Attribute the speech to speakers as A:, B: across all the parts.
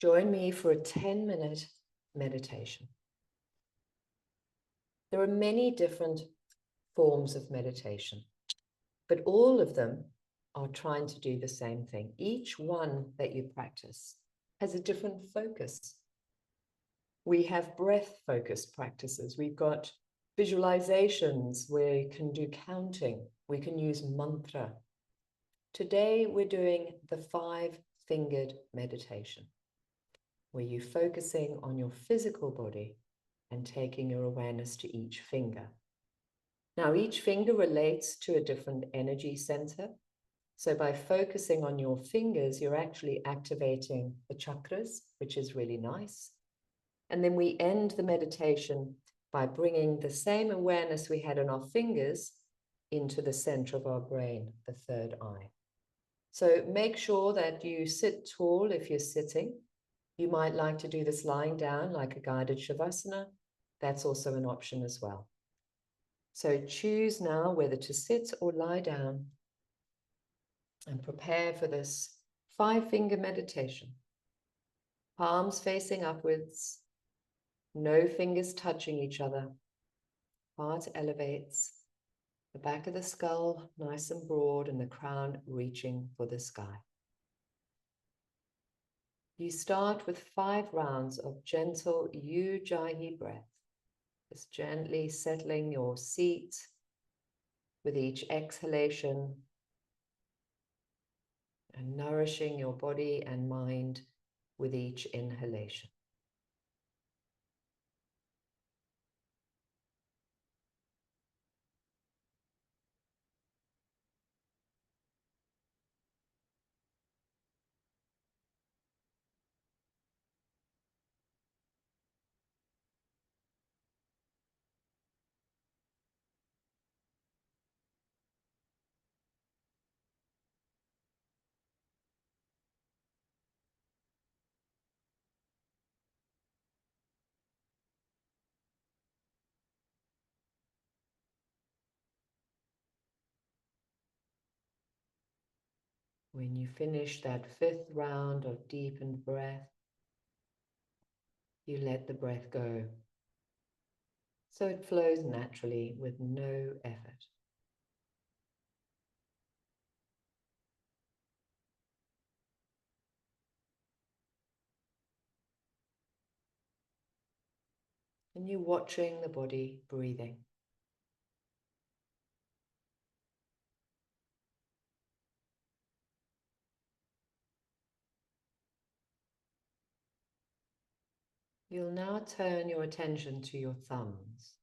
A: Join me for a 10-minute meditation. There are many different forms of meditation, but all of them are trying to do the same thing. Each one that you practice has a different focus. We have breath-focused practices. We've got visualizations where you can do counting. We can use mantra. Today, we're doing the 5-fingered meditation, where you're focusing on your physical body and taking your awareness to each finger. Now, each finger relates to a different energy center. So by focusing on your fingers, you're actually activating the chakras, which is really nice. And then we end the meditation by bringing the same awareness we had on our fingers into the center of our brain, the third eye. So make sure that you sit tall if you're sitting. You might like to do this lying down like a guided shavasana. That's also an option as well. So choose now whether to sit or lie down and prepare for this 5-finger meditation. Palms facing upwards, no fingers touching each other. Heart elevates, the back of the skull nice and broad and the crown reaching for the sky. You start with 5 rounds of gentle Ujjayi breath. Just gently settling your seat with each exhalation and nourishing your body and mind with each inhalation. When you finish that 5th round of deepened breath, you let the breath go, so it flows naturally with no effort. And you're watching the body breathing. You'll now turn your attention to your thumbs.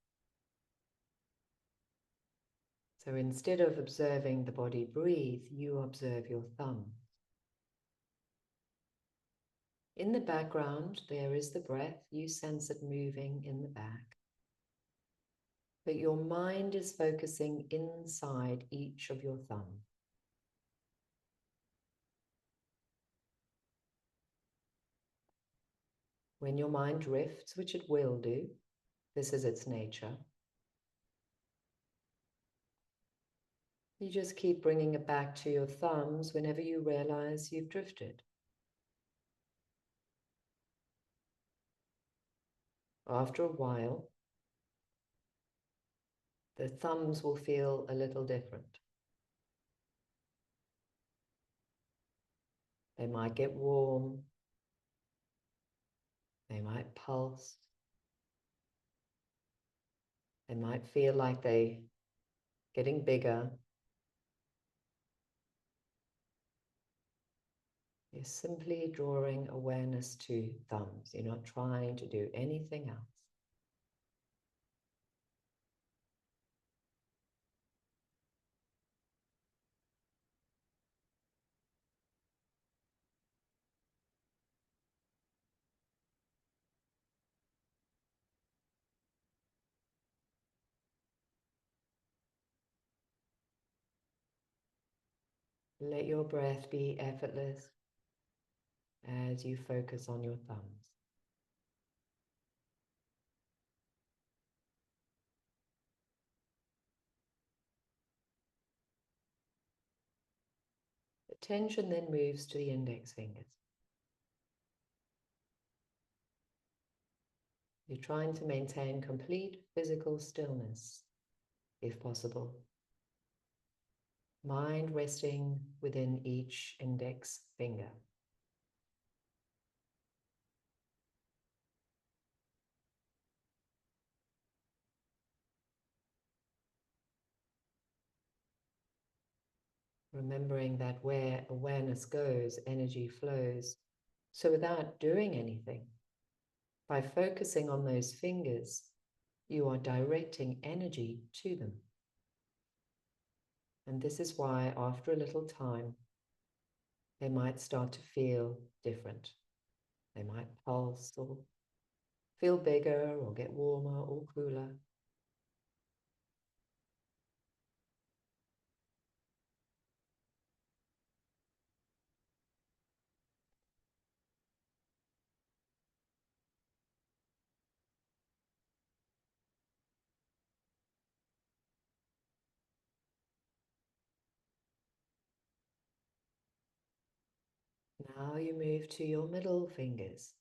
A: So instead of observing the body breathe, you observe your thumbs. In the background, there is the breath. You sense it moving in the back. But your mind is focusing inside each of your thumbs. When your mind drifts, which it will do, this is its nature, you just keep bringing it back to your thumbs whenever you realize you've drifted. After a while, the thumbs will feel a little different. They might get warm. They might pulse. They might feel like they're getting bigger. You're simply drawing awareness to thumbs. You're not trying to do anything else. Let your breath be effortless as you focus on your thumbs. Attention then moves to the index fingers. You're trying to maintain complete physical stillness, if possible. Mind resting within each index finger. Remembering that where awareness goes, energy flows. So without doing anything, by focusing on those fingers, you are directing energy to them. And this is why after a little time, they might start to feel different. They might pulse or feel bigger or get warmer or cooler. Now you move to your middle fingers.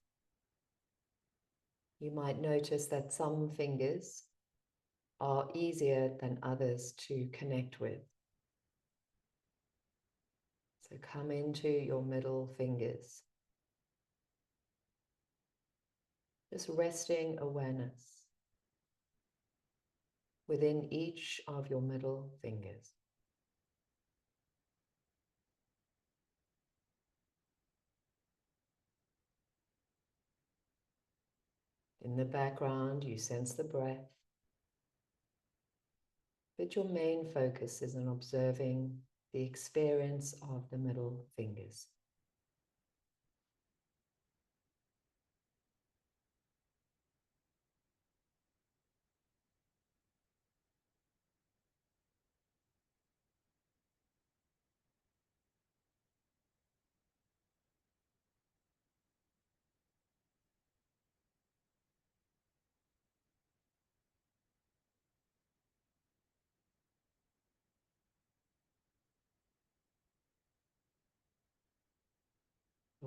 A: You might notice that some fingers are easier than others to connect with. So come into your middle fingers. Just resting awareness within each of your middle fingers. In the background, you sense the breath, but your main focus is on observing the experience of the middle fingers.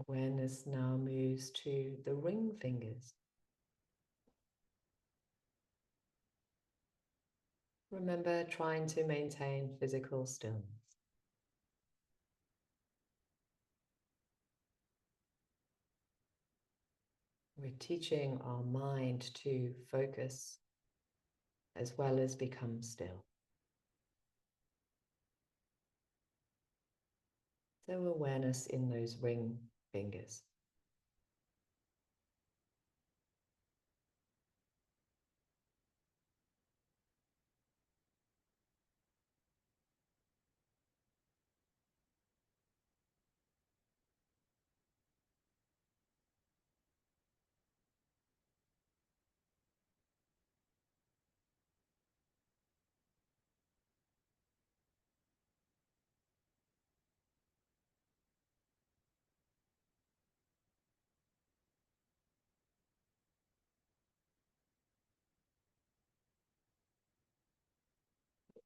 A: Awareness now moves to the ring fingers. Remember, trying to maintain physical stillness. We're teaching our mind to focus as well as become still. So awareness in those ring fingers.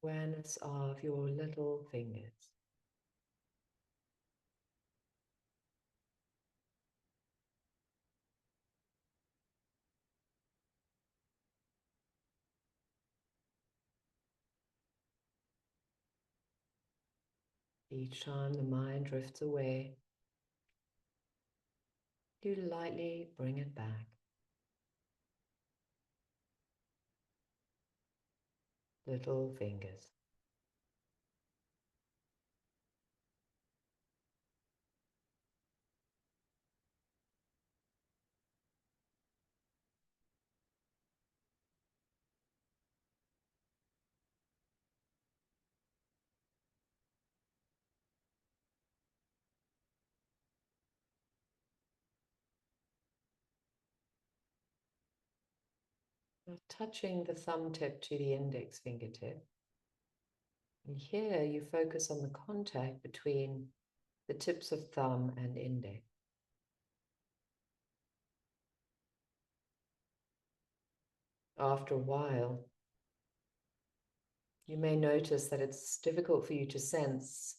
A: Awareness of your little fingers. Each time the mind drifts away, you lightly bring it back. Little fingers. Now touching the thumb tip to the index fingertip. And here you focus on the contact between the tips of thumb and index. After a while, you may notice that it's difficult for you to sense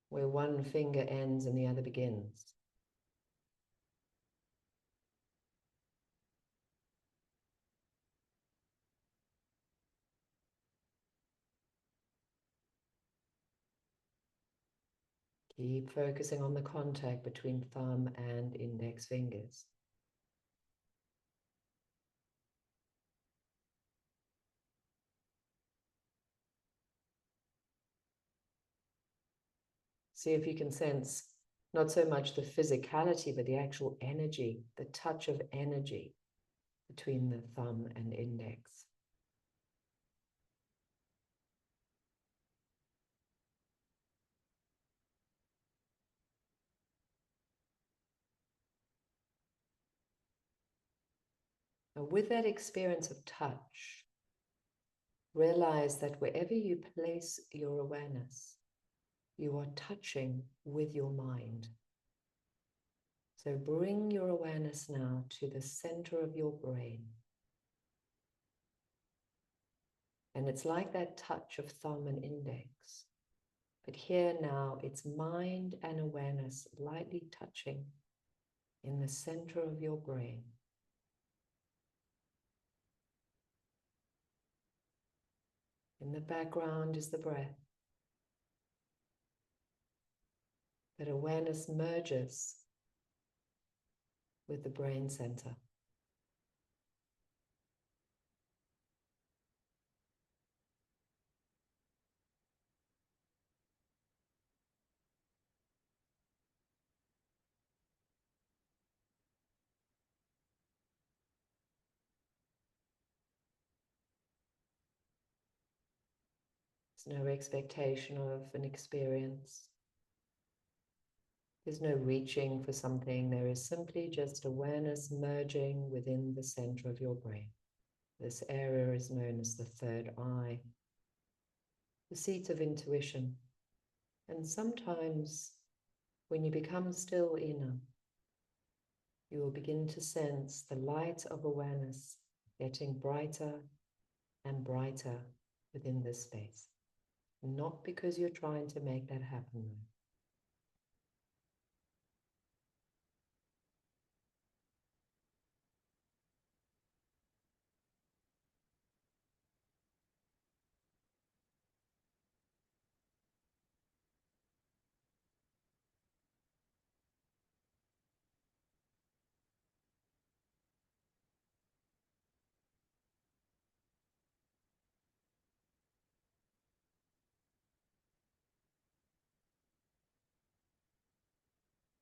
A: where one finger ends and the other begins. Keep focusing on the contact between thumb and index fingers. See if you can sense not so much the physicality, but the actual energy, the touch of energy between the thumb and index. And with that experience of touch, realize that wherever you place your awareness, you are touching with your mind. So bring your awareness now to the center of your brain. And it's like that touch of thumb and index. But here now, it's mind and awareness lightly touching in the center of your brain. In the background is the breath. That awareness merges with the brain center. There's no expectation of an experience. There's no reaching for something. There is simply just awareness merging within the center of your brain. This area is known as the third eye, the seat of intuition. And sometimes when you become still enough, you will begin to sense the light of awareness getting brighter and brighter within this space. Not because you're trying to make that happen, though.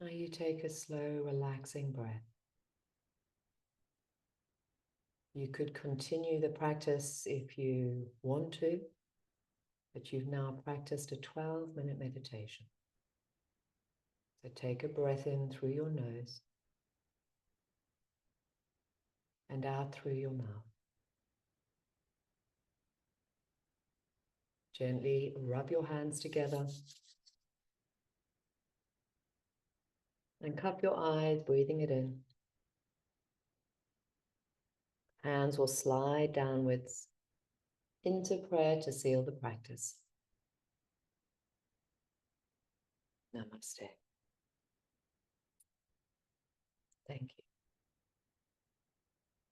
A: Now you take a slow, relaxing breath. You could continue the practice if you want to, but you've now practiced a 12-minute meditation. So take a breath in through your nose and out through your mouth. Gently rub your hands together and cup your eyes, breathing it in. Hands will slide downwards into prayer to seal the practice. Namaste. Thank you.